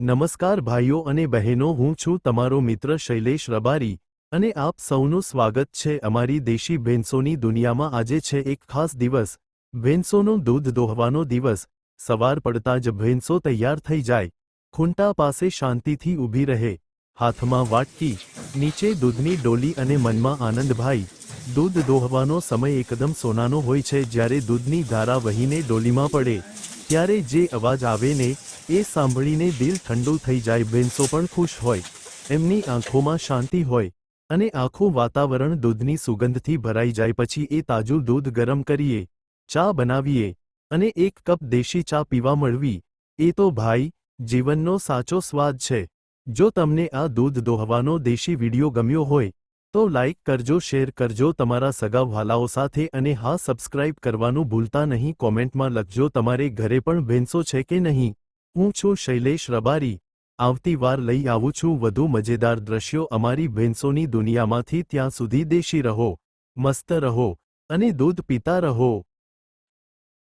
નમસ્કાર ભાઈઓ અને બહેનો, હું છું તમારો મિત્ર શૈલેષ રબારી અને આપ સૌનું સ્વાગત છે અમારી દેશી ભેંસોની દુનિયામાં। આજે છે એક ખાસ દિવસ, ભેંસોનું દૂધ દોહવાનો દિવસ। સવાર પડતા જ ભેંસો તૈયાર થઈ જાય, ખૂંટા પાસે શાંતિથી ઊભી રહે, હાથમાં વાટકી, નીચે દૂધની ડોલી અને મનમાં આનંદ। ભાઈ, દૂધ દોહવાનો સમય એકદમ સોનાનો હોય છે। જ્યારે દૂધની ધારા વહીને ડોલીમાં પડે ત્યારે જે અવાજ આવે ને, એ સાંભળીને દિલ ઠંડુ થઈ જાય। ભેંસો પણ ખુશ હોય, એમની આંખોમાં શાંતિ હોય અને આખું વાતાવરણ દૂધની સુગંધથી ભરાઈ જાય। પછી એ તાજું દૂધ ગરમ કરીએ, ચા બનાવીએ અને એક કપ દેશી ચા પીવા મળવી, એ તો ભાઈ જીવનનો સાચો સ્વાદ છે। જો તમને આ દૂધ દોહવાનો દેશી વિડિયો ગમ્યો હોય તો લાઈક કરજો, શેર કરજો તમારા સગા વહાલાઓ સાથે અને હા, સબસ્ક્રાઇબ કરવાનું ભૂલતા નહીં। કોમેન્ટમાં લખજો તમારે ઘરે પણ ભેંસો છે કે નહીં। હું છું શૈલેષ રબારી, આવતી વાર લઈ આવું છું વધુ મજેદાર દ્રશ્યો અમારી ભેંસોની દુનિયામાંથી। ત્યાં સુધી દેશી રહો, મસ્ત રહો અને દૂધ પીતા રહો।